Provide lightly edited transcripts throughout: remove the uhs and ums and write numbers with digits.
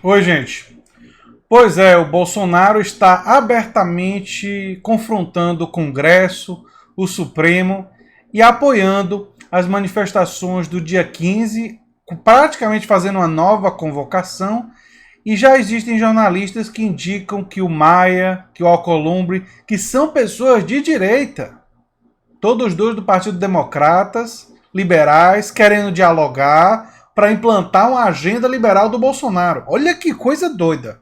Oi, gente. Pois é, o Bolsonaro está abertamente confrontando o Congresso, o Supremo e apoiando as manifestações do dia 15, praticamente fazendo uma nova convocação. E já existem jornalistas que indicam que o Maia, que o Alcolumbre, que são pessoas de direita, todos dois do Partido Democratas, liberais, querendo dialogar para implantar uma agenda liberal do Bolsonaro. Olha que coisa doida.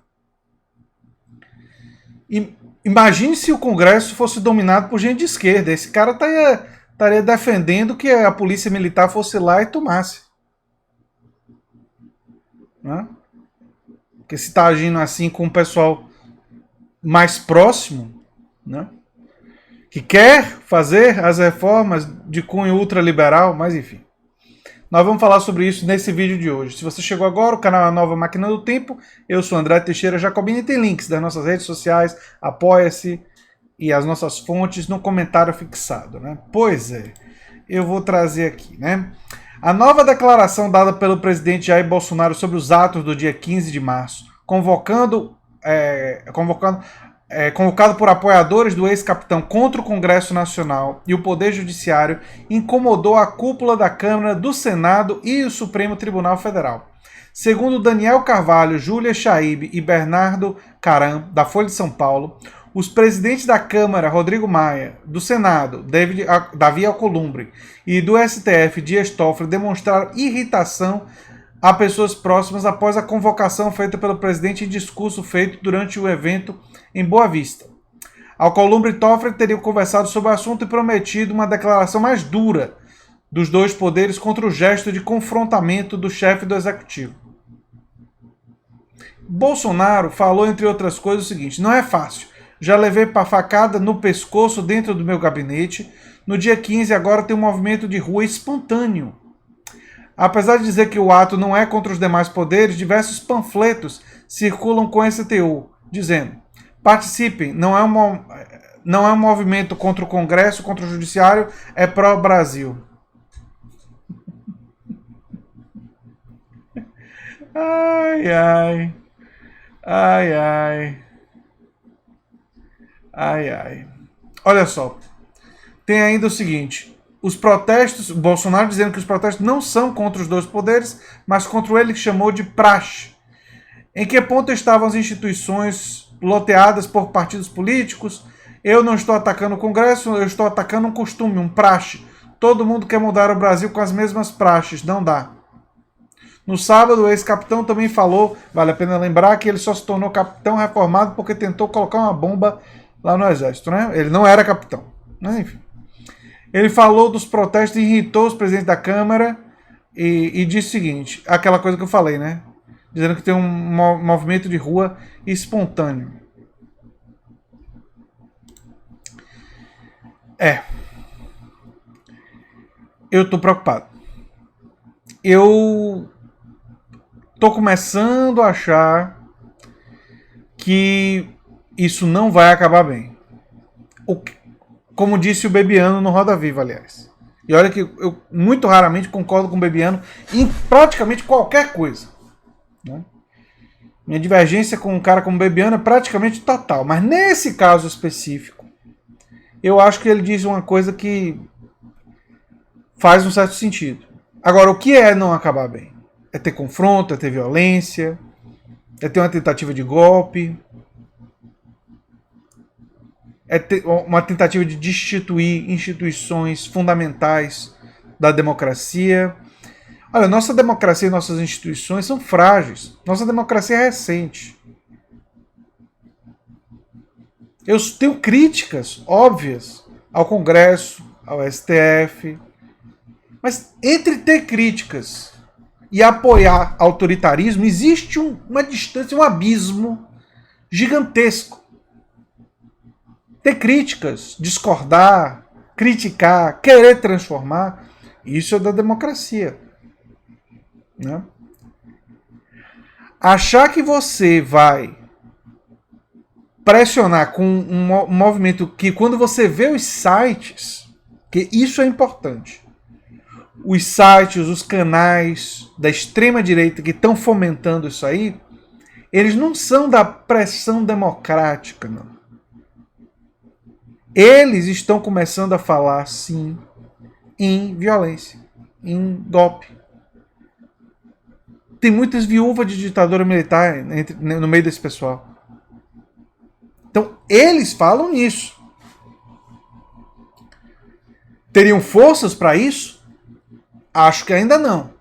Imagine se o Congresso fosse dominado por gente de esquerda. Esse cara estaria defendendo que a polícia militar fosse lá e tomasse. Né? Porque se está agindo assim com o pessoal mais próximo, né? Que quer fazer as reformas de cunho ultraliberal, mas enfim. Nós vamos falar sobre isso nesse vídeo de hoje. Se você chegou agora, o canal é a Nova Máquina do Tempo. Eu sou André Teixeira Jacobini e tem links das nossas redes sociais, Apoia-se e as nossas fontes no comentário fixado, né? Pois é, eu vou trazer aqui, né? A nova declaração dada pelo presidente Jair Bolsonaro sobre os atos do dia 15 de março, convocado por apoiadores do ex-capitão contra o Congresso Nacional e o Poder Judiciário, incomodou a cúpula da Câmara, do Senado e o Supremo Tribunal Federal. Segundo Daniel Carvalho, Júlia Chaib e Bernardo Caram, da Folha de São Paulo, os presidentes da Câmara, Rodrigo Maia, do Senado, Davi Alcolumbre, e do STF, Dias Toffoli, demonstraram irritação a pessoas próximas após a convocação feita pelo presidente em discurso feito durante o evento em Boa Vista. Alcolumbre e Toffoli teriam conversado sobre o assunto e prometido uma declaração mais dura dos dois poderes contra o gesto de confrontamento do chefe do executivo. Bolsonaro falou, entre outras coisas, o seguinte: não é fácil. Já levei facada no pescoço dentro do meu gabinete. No dia 15 agora tem um movimento de rua espontâneo. Apesar de dizer que o ato não é contra os demais poderes, diversos panfletos circulam com esse teor, dizendo: participem, não é um movimento contra o Congresso, contra o Judiciário, é pró-Brasil. Ai, ai, ai, ai, ai, ai. Olha só, tem ainda o seguinte: os protestos, Bolsonaro dizendo que os protestos não são contra os dois poderes, mas contra ele que chamou de praxe. Em que ponto estavam as instituições loteadas por partidos políticos? Eu não estou atacando o Congresso, eu estou atacando um costume, um praxe. Todo mundo quer mudar o Brasil com as mesmas praxes, não dá. No sábado, o ex-capitão também falou, vale a pena lembrar, que ele só se tornou capitão reformado porque tentou colocar uma bomba lá no exército, né? Ele não era capitão, mas enfim. Ele falou dos protestos e irritou os presidentes da Câmara e disse o seguinte, aquela coisa que eu falei, né? Dizendo que tem um movimento de rua espontâneo. Eu tô preocupado. Eu tô começando a achar que isso não vai acabar bem. Como disse o Bebiano no Roda Viva, aliás. E olha que eu muito raramente concordo com o Bebiano em praticamente qualquer coisa. Né? Minha divergência com um cara como o Bebiano é praticamente total. Mas nesse caso específico, eu acho que ele diz uma coisa que faz um certo sentido. Agora, o que é não acabar bem? É ter confronto, é ter violência, é ter uma tentativa de golpe, é ter uma tentativa de destituir instituições fundamentais da democracia. Olha, nossa democracia e nossas instituições são frágeis. Nossa democracia é recente. Eu tenho críticas óbvias ao Congresso, ao STF. Mas entre ter críticas e apoiar autoritarismo, existe uma distância, um abismo gigantesco. Ter críticas, discordar, criticar, querer transformar, isso é da democracia. Né? Achar que você vai pressionar com um movimento que, quando você vê os sites, que isso é importante, os sites, os canais da extrema-direita que estão fomentando isso aí, Eles não são da pressão democrática, não. Eles estão começando a falar, sim, em violência, em golpe. Tem muitas viúvas de ditadura militar no meio desse pessoal. Então, eles falam nisso. Teriam forças para isso? Acho que ainda não.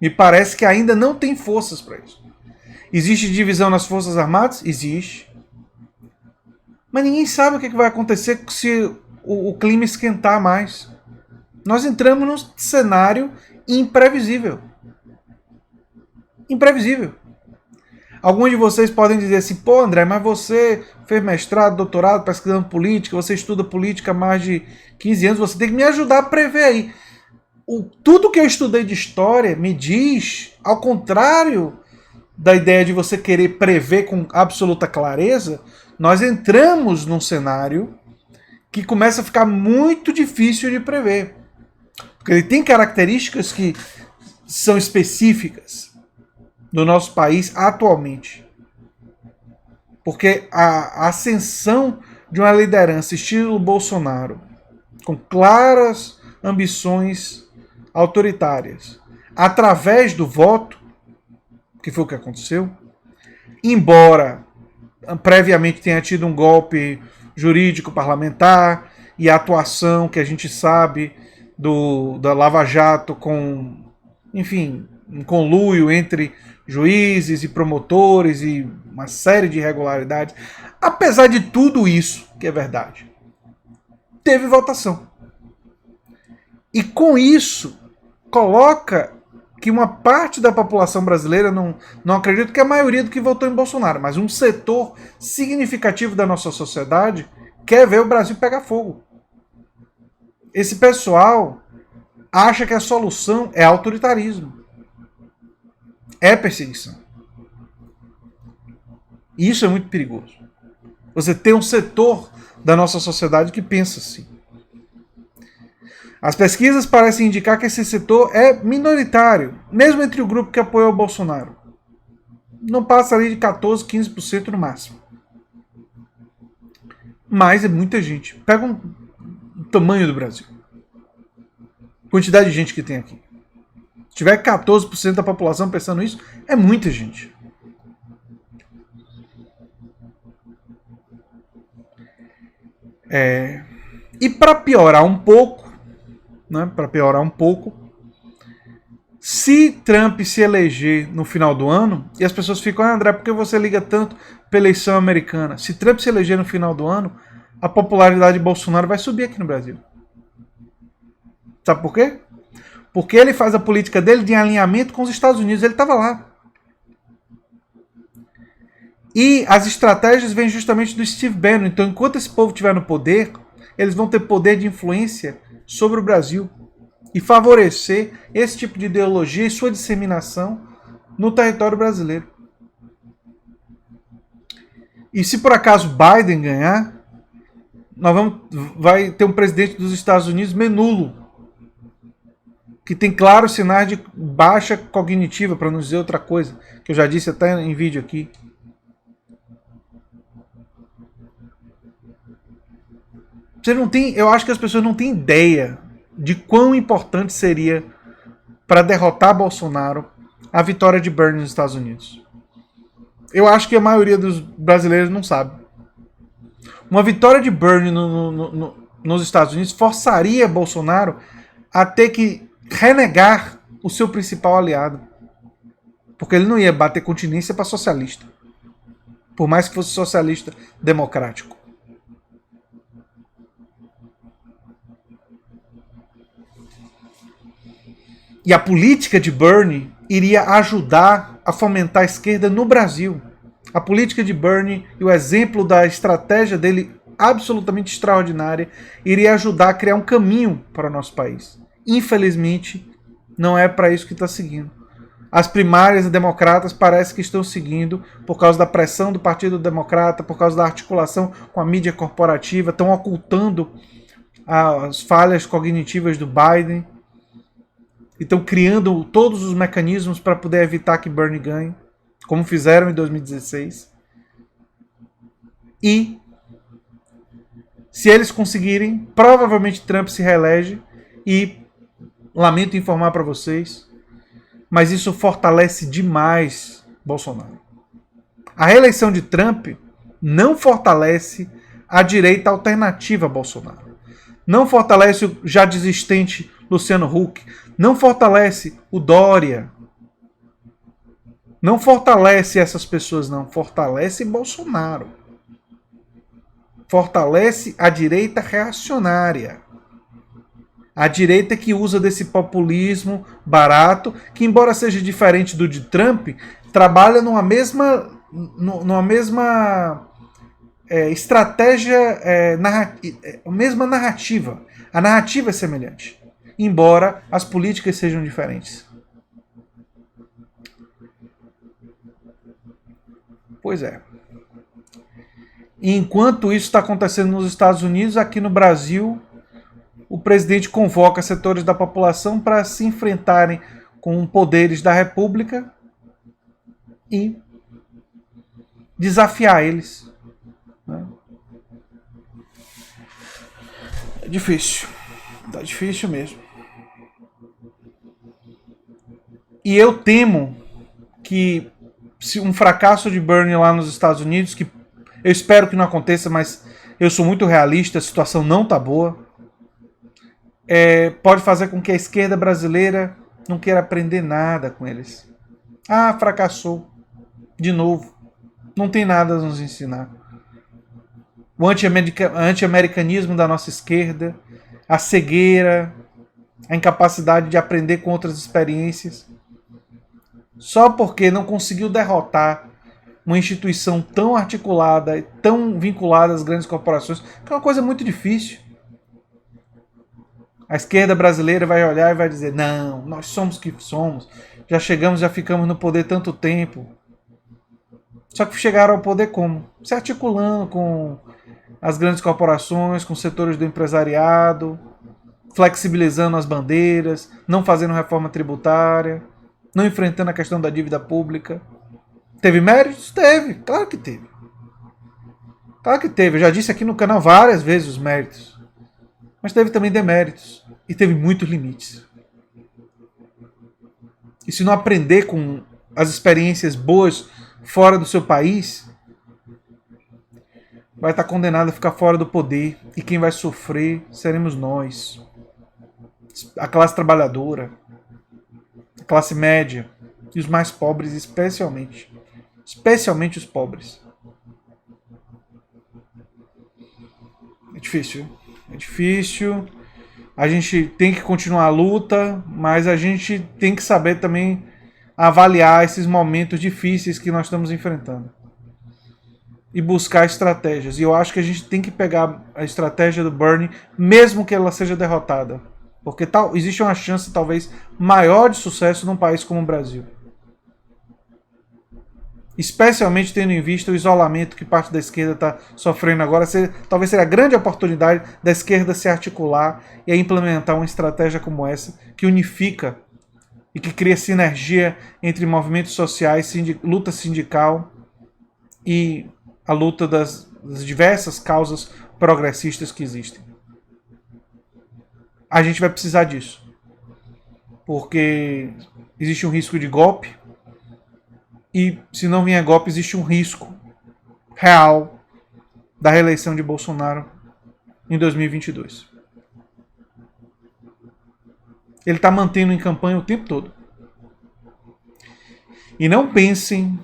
Me parece que ainda não tem forças para isso. Existe divisão nas Forças Armadas? Existe. Mas ninguém sabe o que vai acontecer se o clima esquentar mais. Nós entramos num cenário imprevisível. Imprevisível. Alguns de vocês podem dizer assim, pô André, mas você fez mestrado, doutorado, pesquisando política, você estuda política há mais de 15 anos, você tem que me ajudar a prever aí. Tudo que eu estudei de história me diz, ao contrário da ideia de você querer prever com absoluta clareza, nós entramos num cenário que começa a ficar muito difícil de prever. Porque ele tem características que são específicas do nosso país atualmente. Porque a ascensão de uma liderança estilo Bolsonaro, com claras ambições autoritárias, através do voto, que foi o que aconteceu, embora previamente tenha tido um golpe jurídico parlamentar e a atuação que a gente sabe da Lava Jato com, enfim, um conluio entre juízes e promotores e uma série de irregularidades. Apesar de tudo isso, que é verdade, teve votação. E com isso, coloca que uma parte da população brasileira, não acredito que a maioria do que votou em Bolsonaro, mas um setor significativo da nossa sociedade quer ver o Brasil pegar fogo. Esse pessoal acha que a solução é autoritarismo. É perseguição. E isso é muito perigoso. Você tem um setor da nossa sociedade que pensa assim. As pesquisas parecem indicar que esse setor é minoritário, mesmo entre o grupo que apoia o Bolsonaro. Não passa ali de 14, 15% no máximo. Mas é muita gente. Pega o tamanho do Brasil. Quantidade de gente que tem aqui. Se tiver 14% da população pensando isso, é muita gente. E para piorar um pouco, se Trump se eleger no final do ano, e as pessoas ficam, André, por que você liga tanto para a eleição americana? Se Trump se eleger no final do ano, a popularidade de Bolsonaro vai subir aqui no Brasil. Sabe por quê? Porque ele faz a política dele de alinhamento com os Estados Unidos. Ele estava lá. E as estratégias vêm justamente do Steve Bannon. Então, enquanto esse povo estiver no poder, eles vão ter poder de influência sobre o Brasil e favorecer esse tipo de ideologia e sua disseminação no território brasileiro. E se por acaso Biden ganhar, vai ter um presidente dos Estados Unidos menulo, que tem claros sinais de baixa cognitiva, para não dizer outra coisa, que eu já disse até em vídeo aqui. Eu acho que as pessoas não têm ideia de quão importante seria para derrotar Bolsonaro a vitória de Bernie nos Estados Unidos. Eu acho que a maioria dos brasileiros não sabe. Uma vitória de Bernie nos Estados Unidos forçaria Bolsonaro a ter que renegar o seu principal aliado. Porque ele não ia bater continência para socialista. Por mais que fosse socialista democrático. E a política de Bernie iria ajudar a fomentar a esquerda no Brasil. A política de Bernie e o exemplo da estratégia dele absolutamente extraordinária iria ajudar a criar um caminho para o nosso país. Infelizmente, não é para isso que está seguindo. As primárias democratas parece que estão seguindo por causa da pressão do Partido Democrata, por causa da articulação com a mídia corporativa, estão ocultando as falhas cognitivas do Biden e estão criando todos os mecanismos para poder evitar que Bernie ganhe, como fizeram em 2016. E, se eles conseguirem, provavelmente Trump se reelege e, lamento informar para vocês, mas isso fortalece demais Bolsonaro. A reeleição de Trump não fortalece a direita alternativa a Bolsonaro. Não fortalece o já desistente Luciano Huck. Não fortalece o Dória. Não fortalece essas pessoas, não. Fortalece Bolsonaro. Fortalece a direita reacionária. A direita que usa desse populismo barato, que embora seja diferente do de Trump, trabalha numa mesma estratégia, mesma narrativa. A narrativa é semelhante, embora as políticas sejam diferentes. Pois é. E enquanto isso está acontecendo nos Estados Unidos, aqui no Brasil, o presidente convoca setores da população para se enfrentarem com poderes da República e desafiar eles. É difícil. Tá difícil mesmo. E eu temo que se um fracasso de Bernie lá nos Estados Unidos, que eu espero que não aconteça, mas eu sou muito realista, a situação não tá boa, pode fazer com que a esquerda brasileira não queira aprender nada com eles. Ah, fracassou. De novo. Não tem nada a nos ensinar. O anti-americanismo da nossa esquerda, a cegueira, a incapacidade de aprender com outras experiências, só porque não conseguiu derrotar uma instituição tão articulada e tão vinculada às grandes corporações, que é uma coisa muito difícil. A esquerda brasileira vai olhar e vai dizer: não, nós somos o que somos, já ficamos no poder tanto tempo. Só que chegaram ao poder como? Se articulando com as grandes corporações, com setores do empresariado, flexibilizando as bandeiras, não fazendo reforma tributária, não enfrentando a questão da dívida pública. Teve méritos? Teve, claro que teve. Claro que teve, eu já disse aqui no canal várias vezes os méritos. Mas teve também deméritos e teve muitos limites. E se não aprender com as experiências boas fora do seu país, vai estar condenado a ficar fora do poder. E quem vai sofrer seremos nós. A classe trabalhadora, a classe média e os mais pobres especialmente. Especialmente os pobres. É difícil. É difícil. A gente tem que continuar a luta, mas a gente tem que saber também avaliar esses momentos difíceis que nós estamos enfrentando. E buscar estratégias. E eu acho que a gente tem que pegar a estratégia do Bernie, mesmo que ela seja derrotada. Porque existe uma chance talvez maior de sucesso num país como o Brasil. Especialmente tendo em vista o isolamento que parte da esquerda está sofrendo agora, talvez seja a grande oportunidade da esquerda se articular e implementar uma estratégia como essa, que unifica e que cria sinergia entre movimentos sociais, luta sindical e a luta das diversas causas progressistas que existem. A gente vai precisar disso, porque existe um risco de golpe, e se não vier golpe, existe um risco real da reeleição de Bolsonaro em 2022. Ele está mantendo em campanha o tempo todo. E não pensem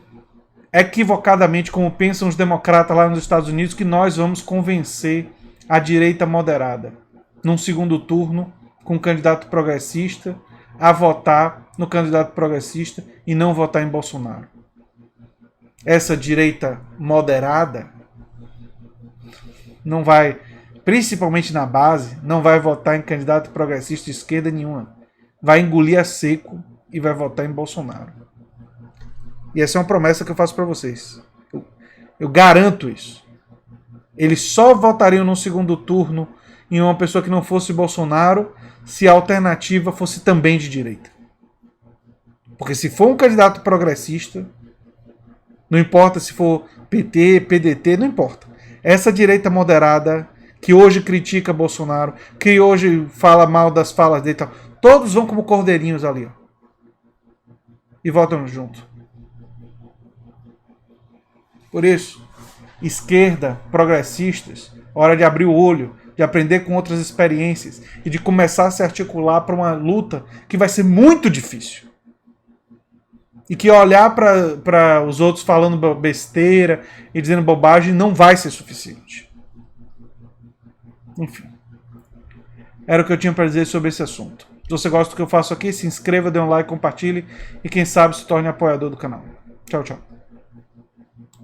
equivocadamente, como pensam os democratas lá nos Estados Unidos, que nós vamos convencer a direita moderada, num segundo turno, com um candidato progressista, a votar no candidato progressista e não votar em Bolsonaro. Essa direita moderada não vai, principalmente na base, não vai votar em candidato progressista de esquerda nenhuma. Vai engolir a seco e vai votar em Bolsonaro. E essa é uma promessa que eu faço para vocês. Eu garanto isso. Eles só votariam no segundo turno em uma pessoa que não fosse Bolsonaro se a alternativa fosse também de direita. Porque se for um candidato progressista, Não importa se for PT, PDT, não importa. Essa direita moderada que hoje critica Bolsonaro, que hoje fala mal das falas dele, tal, todos vão como cordeirinhos ali, ó, e votam junto. Por isso, esquerda, progressistas, hora de abrir o olho, de aprender com outras experiências e de começar a se articular para uma luta que vai ser muito difícil. E que olhar para os outros falando besteira e dizendo bobagem não vai ser suficiente. Enfim. Era o que eu tinha para dizer sobre esse assunto. Se você gosta do que eu faço aqui, se inscreva, dê um like, compartilhe e quem sabe se torne apoiador do canal. Tchau, tchau.